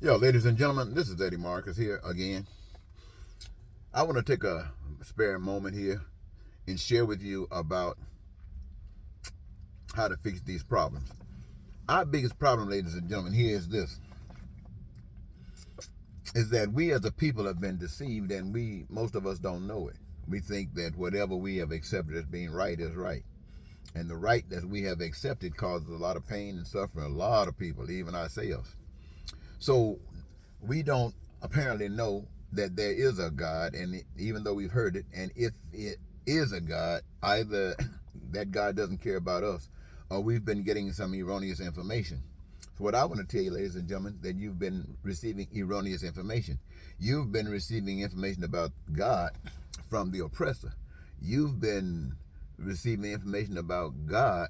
Yo, ladies and gentlemen, this is Eddie Marcus here again. I want to take a spare moment here and share with you about how to fix these problems. Our biggest problem, ladies and gentlemen, here is this, is that we as a people have been deceived, and most of us don't know it. We think that whatever we have accepted as being right is right. And the right that we have accepted causes a lot of pain and suffering a lot of people, even ourselves. So we don't apparently know that there is a God, and even though we've heard it, and if it is a God, either that God doesn't care about us, or we've been getting some erroneous information. So what I want to tell you, ladies and gentlemen, that you've been receiving erroneous information. You've been receiving information about God from the oppressor. You've been receiving information about God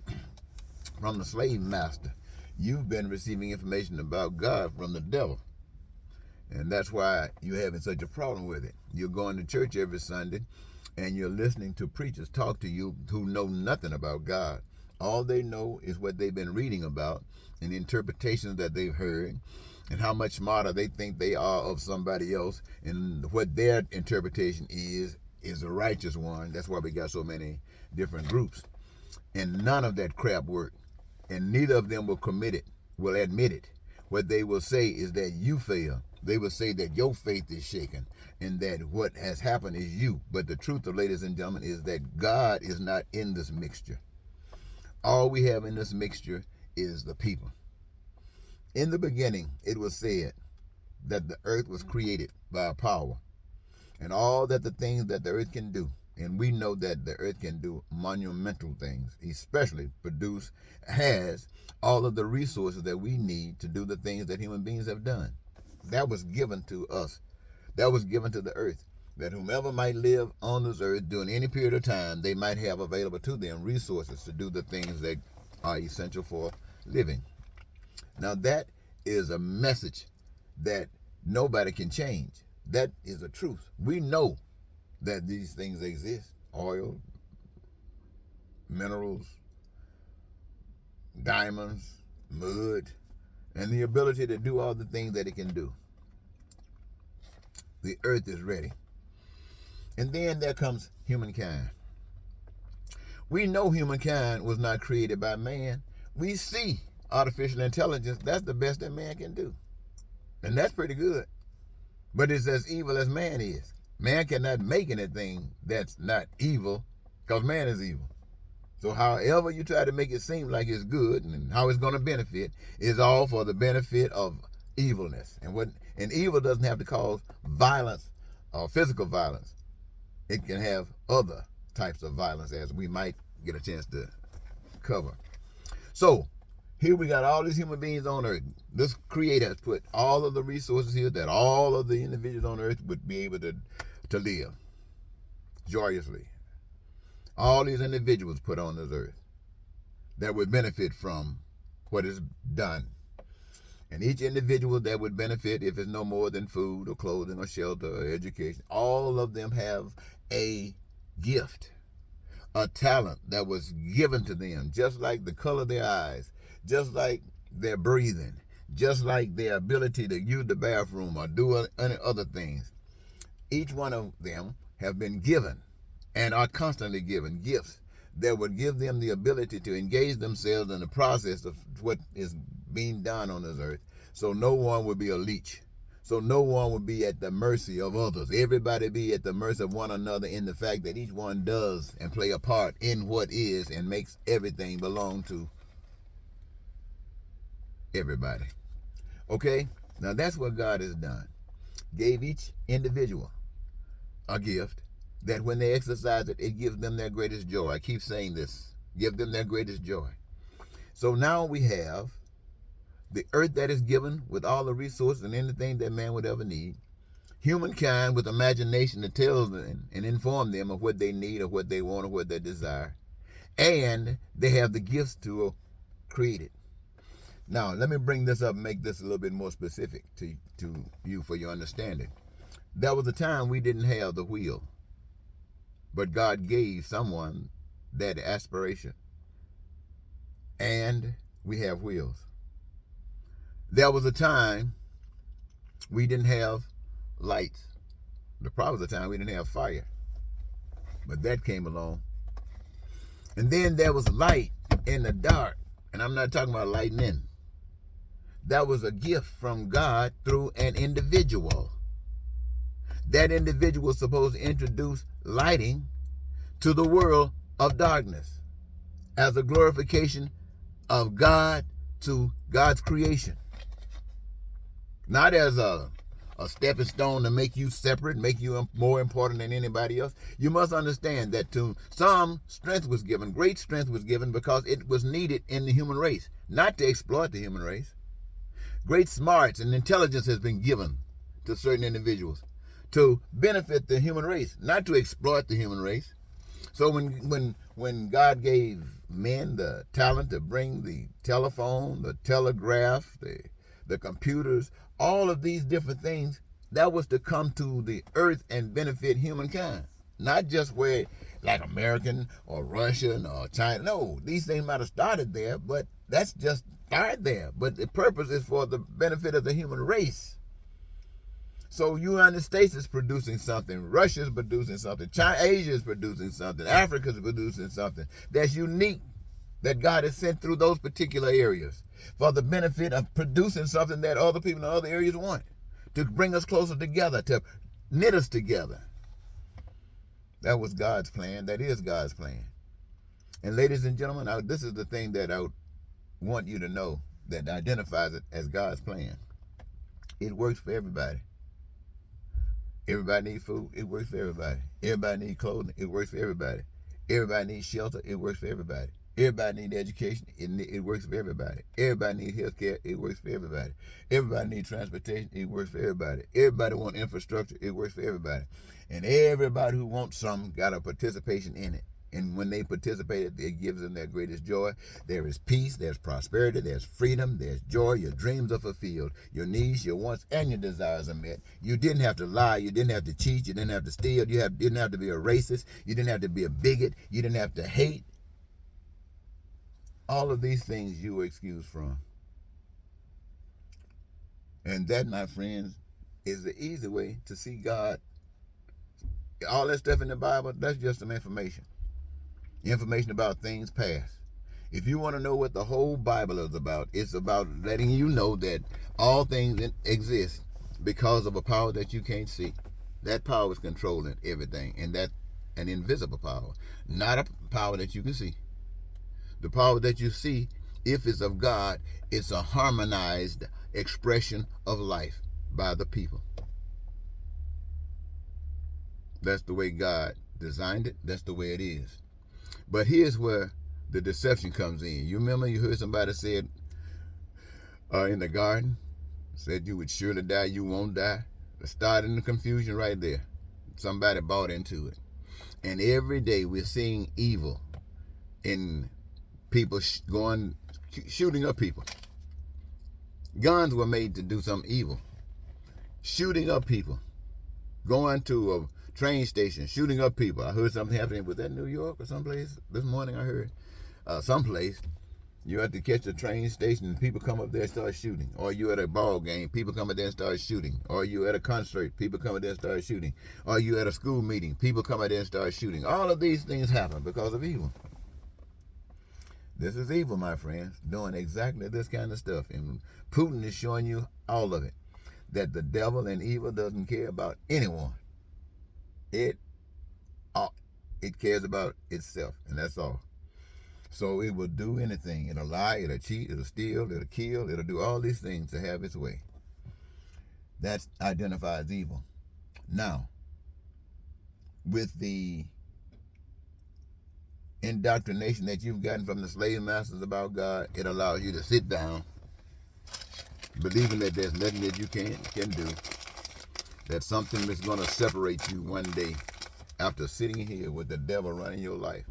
from the slave master. You've been receiving information about God from the devil. And that's why you're having such a problem with it. You're going to church every Sunday and you're listening to preachers talk to you who know nothing about God. All they know is what they've been reading about and interpretations that they've heard and how much smarter they think they are of somebody else, and what their interpretation is a righteous one. That's why we got so many different groups. And none of that crap worked. And neither of them will admit it. What they will say is that you fail. They will say that your faith is shaken and that what has happened is you. But the truth, ladies and gentlemen, is that God is not in this mixture. All we have in this mixture is the people. In the beginning, it was said that the earth was created by a power, and all that the things that the earth can do. And we know that the earth can do monumental things, especially has all of the resources that we need to do the things that human beings have done. That was given to us. That was given to the earth. That whomever might live on this earth during any period of time, they might have available to them resources to do the things that are essential for living. Now that is a message that nobody can change. That is a truth. We know that these things exist: oil, minerals, diamonds, mud, and the ability to do all the things that it can do. The earth is ready. And then there comes humankind. We know humankind was not created by man. We see artificial intelligence. That's the best that man can do. And that's pretty good. But it's as evil as man is. Man cannot make anything that's not evil, because man is evil. So however you try to make it seem like it's good and how it's going to benefit is all for the benefit of evilness. And evil doesn't have to cause violence or physical violence. It can have other types of violence, as we might get a chance to cover. So here we got all these human beings on earth. This creator has put all of the resources here that all of the individuals on earth would be able to live joyously. All these individuals put on this earth that would benefit from what is done. And each individual that would benefit, if it's no more than food or clothing or shelter or education, all of them have a gift, a talent that was given to them, just like the color of their eyes, just like their breathing, just like their ability to use the bathroom or do any other things. Each one of them have been given and are constantly given gifts that would give them the ability to engage themselves in the process of what is being done on this earth. So no one would be a leech. So no one would be at the mercy of others. Everybody be at the mercy of one another, in the fact that each one does and play a part in what is and makes everything belong to everybody. Okay? Now that's what God has done. Gave each individual a gift that when they exercise it, it gives them their greatest joy. I keep saying this. Give them their greatest joy. So now we have the earth that is given with all the resources and anything that man would ever need. Humankind with imagination that tells them and informs them of what they need or what they want or what they desire. And they have the gifts to create it. Now, let me bring this up and make this a little bit more specific to you for your understanding. There was a time we didn't have the wheel, but God gave someone that aspiration, and we have wheels. There was a time We didn't have lights. The problem was the time we didn't have fire. But that came along. And then there was light in the dark. And I'm not talking about lightning. That was a gift from God through an individual. That individual was supposed to introduce lighting to the world of darkness as a glorification of God to God's creation. Not as a stepping stone to make you separate, make you more important than anybody else. You must understand that to some, strength was given, great strength was given because it was needed in the human race, not to exploit the human race. Great smarts and intelligence has been given to certain individuals to benefit the human race, not to exploit the human race. So when God gave men the talent to bring the telephone, the telegraph, the computers, all of these different things, that was to come to the earth and benefit humankind. Not just where, like American or Russian or China. No, these things might have started there, but that's just started there. But the purpose is for the benefit of the human race. So United States is producing something, Russia is producing something, China, Asia is producing something, Africa is producing something that's unique, that God has sent through those particular areas for the benefit of producing something that other people in other areas want, to bring us closer together, to knit us together. That was God's plan. That is God's plan. And ladies and gentlemen, this is the thing that I want you to know that identifies it as God's plan. It works for everybody. Everybody needs food. It works for everybody. Everybody needs clothing. It works for everybody. Everybody needs shelter. It works for everybody. Everybody needs education. It works for everybody. Everybody needs health care. It works for everybody. Everybody needs transportation. It works for everybody. Everybody wants infrastructure. It works for everybody. And everybody who wants something got a participation in it. And when they participate, it gives them their greatest joy. There is peace, there's prosperity, there's freedom, there's joy. Your dreams are fulfilled. Your needs, your wants, and your desires are met. You didn't have to lie. You didn't have to cheat. You didn't have to steal. You didn't have to be a racist. You didn't have to be a bigot. You didn't have to hate. All of these things you were excused from. And that, my friends, is the easy way to see God. All that stuff in the Bible, that's just some information. Information about things past. If you want to know what the whole Bible is about, it's about letting you know that all things exist because of a power that you can't see. That power is controlling everything, and that's an invisible power, not a power that you can see. The power that you see, if it's of God, it's a harmonized expression of life by the people. That's the way God designed it. That's the way it is. But here's where the deception comes in. You remember you heard somebody said in the garden, said you would surely die, you won't die. Starting the confusion right there. Somebody bought into it. And every day we're seeing evil in people shooting up people. Guns were made to do something evil. Shooting up people. Going to a train station, shooting up people. I heard something happening. Was that New York or someplace? This morning I heard someplace. You have to catch a train station and people come up there and start shooting. Or you at a ball game, people come up there and start shooting. Or you at a concert, people come up there and start shooting. Or you at a school meeting, people come up there and start shooting. All of these things happen because of evil. This is evil, my friends, doing exactly this kind of stuff. And Putin is showing you all of it. That the devil and evil doesn't care about anyone. It cares about itself, and that's all. So it will do anything. It'll lie, it'll cheat, it'll steal, it'll kill, it'll do all these things to have its way. That identifies evil. Now, with the indoctrination that you've gotten from the slave masters about God, it allows you to sit down, believing that there's nothing that you can do, that something is going to separate you one day after sitting here with the devil running your life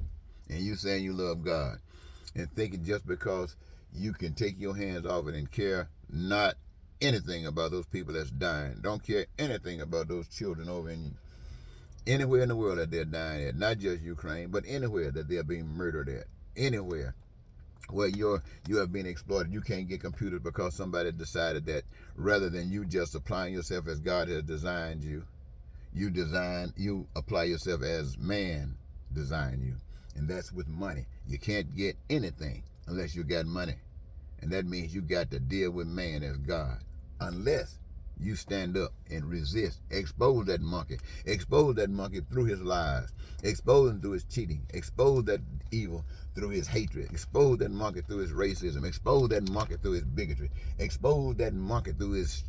and you saying you love God and thinking just because you can take your hands off it and care not anything about those people that's dying, don't care anything about those children over in anywhere in the world that they're dying at, not just Ukraine, but anywhere that they're being murdered at, anywhere. where you have been exploited. You can't get computers because somebody decided that rather than you just applying yourself as God has designed you, you apply yourself as man designed you. And that's with money. You can't get anything unless you got money. And that means you got to deal with man as God. Unless you stand up and resist. Expose that monkey. Expose that monkey through his lies. Expose him through his cheating. Expose that evil through his hatred. Expose that monkey through his racism. Expose that monkey through his bigotry. Expose that monkey through his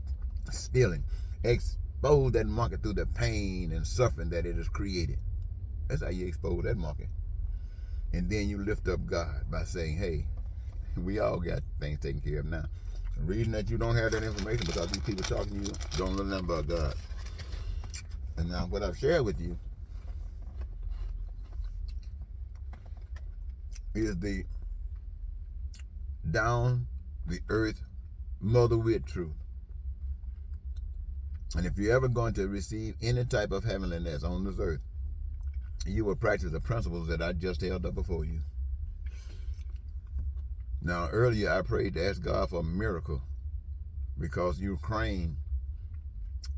stealing. Expose that monkey through the pain and suffering that it has created. That's how you expose that monkey. And then you lift up God by saying, hey, we all got things taken care of now. The reason that you don't have that information because these people talking to you don't know nothing about God. And now what I've shared with you is the down the earth mother wit truth. And if you're ever going to receive any type of heavenliness on this earth, you will practice the principles that I just held up before you. Now, earlier I prayed to ask God for a miracle because Ukraine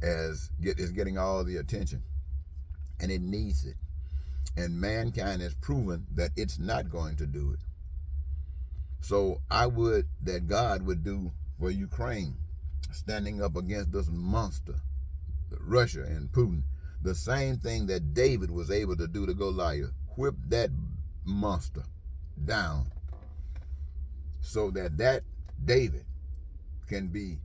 is getting all the attention, and it needs it. And mankind has proven that it's not going to do it. So I would that God would do for Ukraine, standing up against this monster, Russia and Putin, the same thing that David was able to do to Goliath, whip that monster down, so that David can be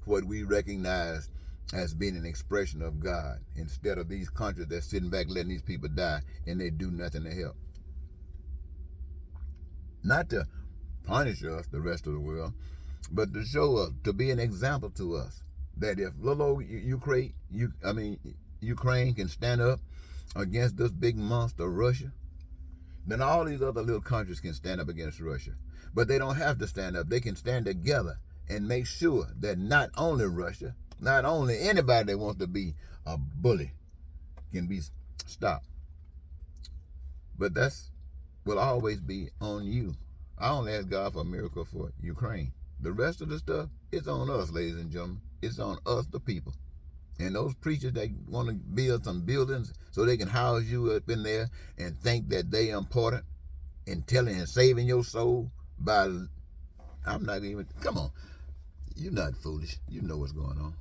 what we recognize as being an expression of God, instead of these countries that's sitting back letting these people die and they do nothing to help. Not to punish us, the rest of the world, but to show us, to be an example to us, that if little old Ukraine can stand up against this big monster Russia, then all these other little countries can stand up against Russia. But they don't have to stand up. They can stand together and make sure that not only Russia, not only anybody that wants to be a bully can be stopped. But that's will always be on you. I only ask God for a miracle for Ukraine. The rest of the stuff, it's on us, ladies and gentlemen. It's on us, the people. And those preachers that want to build some buildings so they can house you up in there and think that they are important in telling and saving your soul by, I'm not even, come on. You're not foolish. You know what's going on.